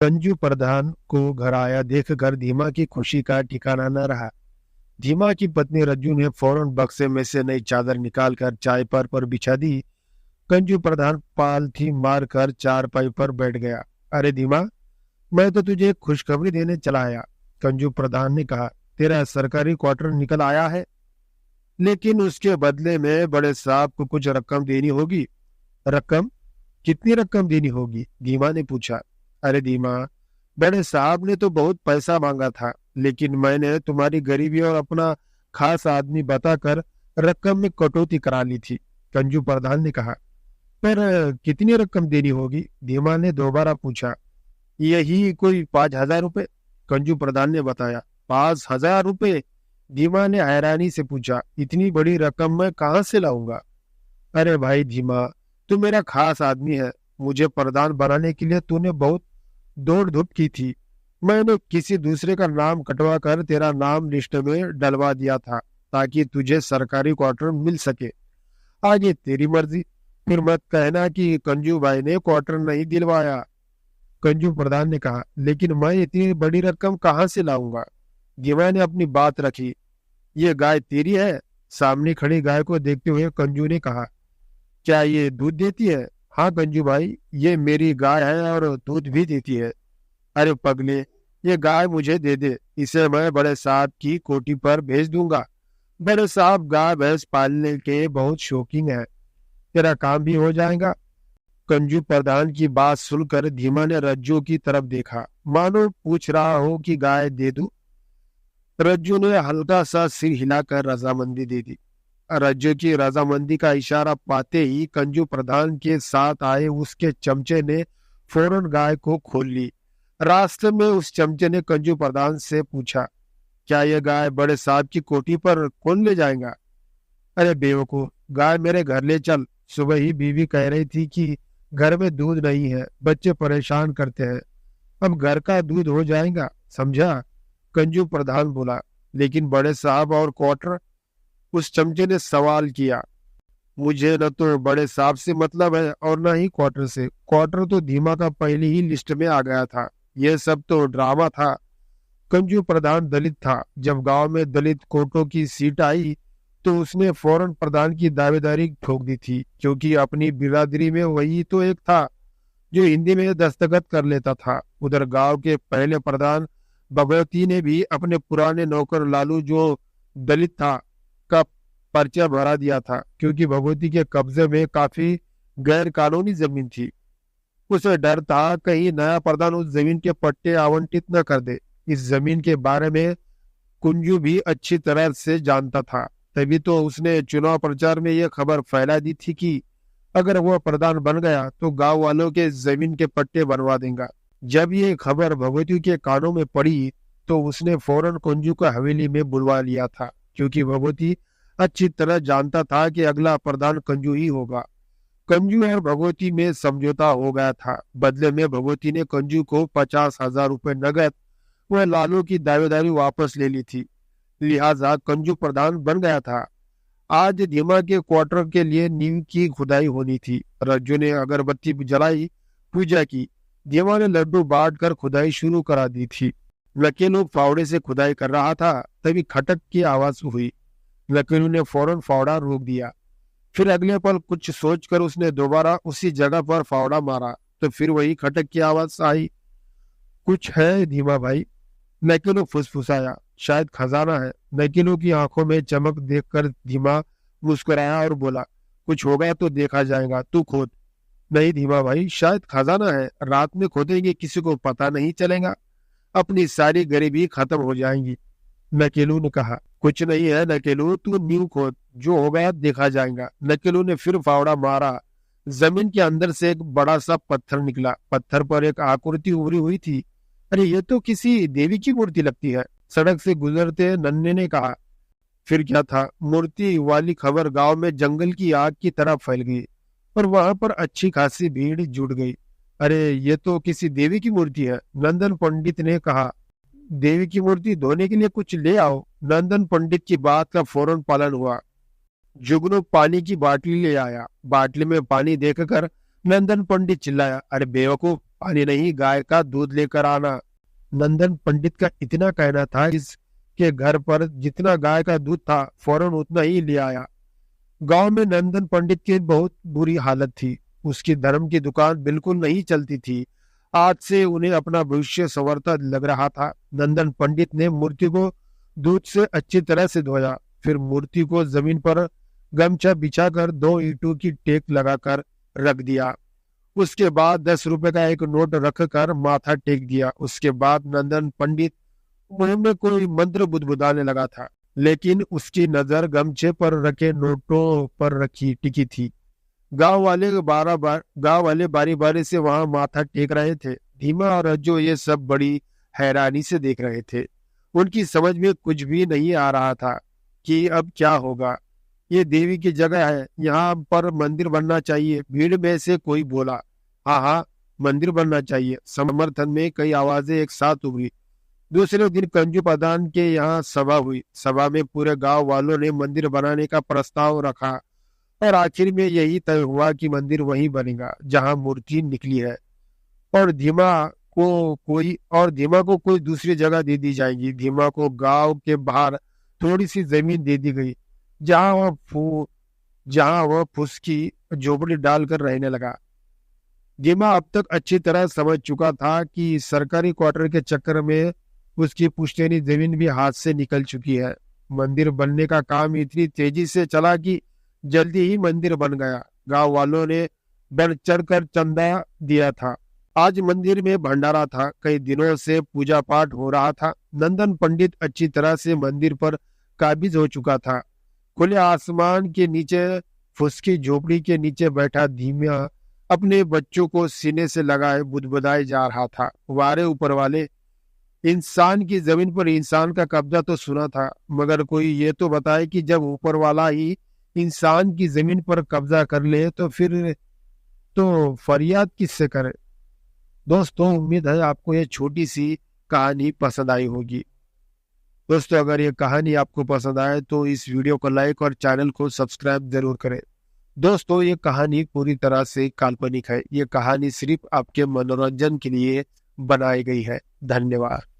कंजू प्रधान को घर आया देखकर धीमा की खुशी का ठिकाना न रहा। धीमा की पत्नी रज्जू ने फौरन बक्से में से नई चादर निकालकर चाय पर बिछा दी। कंजू प्रधान पालथी मारकर चारपाई पर बैठ गया। अरे धीमा, मैं तो तुझे एक खुशखबरी देने चला आया, कंजू प्रधान ने कहा। तेरा सरकारी क्वार्टर निकल आया है, लेकिन उसके बदले में बड़े साहब को कुछ रकम देनी होगी। रकम? कितनी रकम देनी होगी? धीमा ने पूछा। अरे धीमा, बड़े साहब ने तो बहुत पैसा मांगा था, लेकिन मैंने तुम्हारी गरीबी और अपना खास आदमी बताकर रकम में कटौती करा ली थी, कंजू प्रधान ने कहा। पर कितनी रकम देनी होगी? धीमा ने दोबारा पूछा। यही कोई 5,000 रुपये, कंजू प्रधान ने बताया। 5,000 रुपये? धीमा ने हैरानी से पूछा। इतनी बड़ी रकम मैं कहाँ से लाऊंगा? अरे भाई धीमा, तू मेरा खास आदमी है। मुझे प्रधान बनाने के लिए तूने बहुत दौड़ धूप की थी। मैंने किसी दूसरे का नाम कटवा कर तेरा नाम लिस्ट में डलवा दिया था, ताकि तुझे सरकारी क्वार्टर मिल सके। आगे तेरी मर्जी। फिर मत कहना कि कंजू भाई ने क्वार्टर नहीं दिलवाया, कंजू प्रधान ने कहा। लेकिन मैं इतनी बड़ी रकम कहाँ से लाऊंगा? धीमा ने अपनी बात रखी। ये गाय तेरी है? सामने खड़ी गाय को देखते हुए कंजू ने कहा। क्या ये दूध देती है? हाँ कंजू भाई, ये मेरी गाय है और दूध भी देती है। अरे पगले, ये गाय मुझे दे दे, इसे मैं बड़े साहब की कोठी पर भेज दूंगा। बड़े साहब गाय भैंस पालने के बहुत शौकीन है, तेरा काम भी हो जाएगा। कंजू प्रधान की बात सुनकर धीमा ने रज्जू की तरफ देखा, मानो पूछ रहा हो कि गाय दे दूं। रज्जू ने हल्का सा सिर हिलाकर रजामंदी दे दी। रज्जू की रजामंदी का इशारा पाते ही कंजू प्रधान के साथ आए उसके चमचे ने फौरन गाय को खोल ली। रास्ते में उस चमचे ने कंजू प्रधान से पूछा, क्या यह गाय बड़े साहब की कोठी पर कौन ले जाएगा? अरे बेवकूफ, गाय मेरे घर ले चल। सुबह ही बीवी कह रही थी कि घर में दूध नहीं है, बच्चे परेशान करते हैं। अब घर का दूध हो जाएगा, समझा? कंजू प्रधान बोला। लेकिन बड़े साहब और क्वार्टर? उस चमचे ने सवाल किया। मुझे न तो बड़े साहब से मतलब है और न ही क्वार्टर से। क्वार्टर तो धीमा का पहले ही लिस्ट में आ गया था। यह सब तो ड्रामा था। कंजू प्रधान दलित था। जब गांव में दलित कोटों की सीट आई तो उसने फौरन प्रधान की दावेदारी ठोक दी थी, क्योंकि अपनी बिरादरी में वही तो एक था जो हिंदी में दस्तखत कर लेता था। उधर गांव के पहले प्रधान भगवती ने भी अपने पुराने नौकर लालू, जो दलित था, का पर्चा भरा दिया था, क्योंकि भगवती के कब्जे में काफी गैर कानूनी जमीन थी। उसे डर था कहीं नया प्रधान उस जमीन के पट्टे आवंटित न कर दे। इस जमीन के बारे में कुंजू भी अच्छी तरह से जानता था, तभी तो उसने चुनाव प्रचार में यह खबर फैला दी थी कि अगर वह प्रधान बन गया तो गांव वालों के जमीन के पट्टे बनवा देगा। जब ये खबर भगवती के कानों में पड़ी तो उसने फौरन कुंजू को हवेली में बुलवा लिया था, क्योंकि भगवती अच्छी तरह जानता था कि अगला प्रधान कंजू ही होगा। कंजू और भगवती में समझौता हो गया था। बदले में भगवती ने कंजू को 50,000 रुपए नगद वह लालू की दावेदारी वापस ले ली थी। लिहाजा कंजू प्रधान बन गया था। आज धीमा के क्वार्टर के लिए नींव की खुदाई होनी थी। रज्जू ने अगरबत्ती जलाई, पूजा की। धीमा ने लड्डू बांट कर खुदाई शुरू करा दी थी। नकेलू फावड़े से खुदाई कर रहा था, तभी खटक की आवाज हुई। नकेलू ने फौरन फावड़ा रोक दिया। फिर अगले पल कुछ सोचकर उसने दोबारा उसी जगह पर फावड़ा मारा, तो फिर वही खटक की आवाज आई। कुछ है धीमा भाई, नकेलू फुसफुसाया। शायद खजाना है। नकेलू की आंखों में चमक देखकर धीमा मुस्कुराया और बोला, कुछ होगा तो देखा जाएगा, तू खोद। नहीं धीमा भाई, शायद खजाना है। रात में खोदेंगे, किसी को पता नहीं चलेगा, अपनी सारी गरीबी खत्म हो जाएंगी। नकेलू ने कहा। कुछ नहीं है नकेलू, तू नींव खोद, जो होगा देखा जाएगा। नकेलू ने फिर फावड़ा मारा। जमीन के अंदर से एक बड़ा सा पत्थर निकला। पत्थर पर एक आकृति उभरी हुई थी। अरे ये तो किसी देवी की मूर्ति लगती है, सड़क से गुजरते नन्हे ने कहा। फिर क्या था, मूर्ति वाली खबर गांव में जंगल की आग की तरह फैल गई और वहां पर अच्छी खासी भीड़ जुट गई। अरे ये तो किसी देवी की मूर्ति है, नंदन पंडित ने कहा। देवी की मूर्ति धोने के लिए कुछ ले आओ। नंदन पंडित की बात का फौरन पालन हुआ। जुगनू पानी की बाटली ले आया। बाटली में पानी देखकर नंदन पंडित चिल्लाया, अरे बेवकूफ, पानी नहीं, गाय का दूध लेकर आना। नंदन पंडित का इतना कहना था, इसके घर पर जितना गाय का दूध था फौरन उतना ही ले आया। गांव में नंदन पंडित की बहुत बुरी हालत थी। उसकी धर्म की दुकान बिल्कुल नहीं चलती थी। आज से उन्हें अपना भविष्य संवरता लग रहा था। नंदन पंडित ने मूर्ति को दूध से अच्छी तरह से धोया, फिर मूर्ति को जमीन पर गमछा बिछाकर 2 ईंटों की टेक लगाकर रख दिया। उसके बाद 10 रुपए का एक नोट रखकर माथा टेक दिया। उसके बाद नंदन पंडित मुंह में कोई मंत्र बुदबुदाने लगा था, लेकिन उसकी नजर गमछे पर रखे नोटों पर रखी टिकी थी। गांव वाले बारी बारी से वहां माथा टेक रहे थे। धीमा और रज्जो ये सब बड़ी हैरानी से देख रहे थे। उनकी समझ में कुछ भी नहीं आ रहा था कि अब क्या होगा। ये देवी की जगह है, यहाँ पर मंदिर बनना चाहिए। भीड़ में से कोई बोला, हाँ हाँ, मंदिर बनना चाहिए। समर्थन में कई आवाजें एक साथ उभरी। दूसरे दिन कंजू प्रधान के यहाँ सभा हुई। सभा में पूरे गांव वालों ने मंदिर बनाने का प्रस्ताव रखा और आखिर में यही तय हुआ कि मंदिर वहीं बनेगा जहां मूर्ति निकली है, और धीमा को कोई दूसरी जगह दे दी जाएगी। धीमा को गांव के बाहर थोड़ी सी जमीन दे दी गई, जहां वह फुसकी झोपड़ी डालकर रहने लगा। धीमा अब तक अच्छी तरह समझ चुका था कि सरकारी क्वार्टर के चक्कर में उसकी पुश्तैनी जमीन भी हाथ से निकल चुकी है। मंदिर बनने का काम इतनी तेजी से चला कि जल्दी ही मंदिर बन गया। गांव वालों ने बढ़ चढ़कर चंदा दिया था। आज मंदिर में भंडारा था। कई दिनों से पूजा पाठ हो रहा था। नंदन पंडित अच्छी तरह से मंदिर पर काबिज हो चुका था। खुले आसमान के नीचे फुसकी झोपड़ी के नीचे बैठा धीमा अपने बच्चों को सीने से लगाए बुदबुदाए जा रहा था। वारे ऊपर वाले, इंसान की जमीन पर इंसान का कब्जा तो सुना था, मगर कोई ये तो बताए कि जब ऊपर वाला ही इंसान की जमीन पर कब्जा कर ले तो फिर तो फरियाद किससे करे। दोस्तों, उम्मीद है आपको ये छोटी सी कहानी पसंद आई होगी। दोस्तों, अगर ये कहानी आपको पसंद आए तो इस वीडियो को लाइक और चैनल को सब्सक्राइब जरूर करें। दोस्तों, ये कहानी पूरी तरह से काल्पनिक है। ये कहानी सिर्फ आपके मनोरंजन के लिए बनाई गई है। धन्यवाद।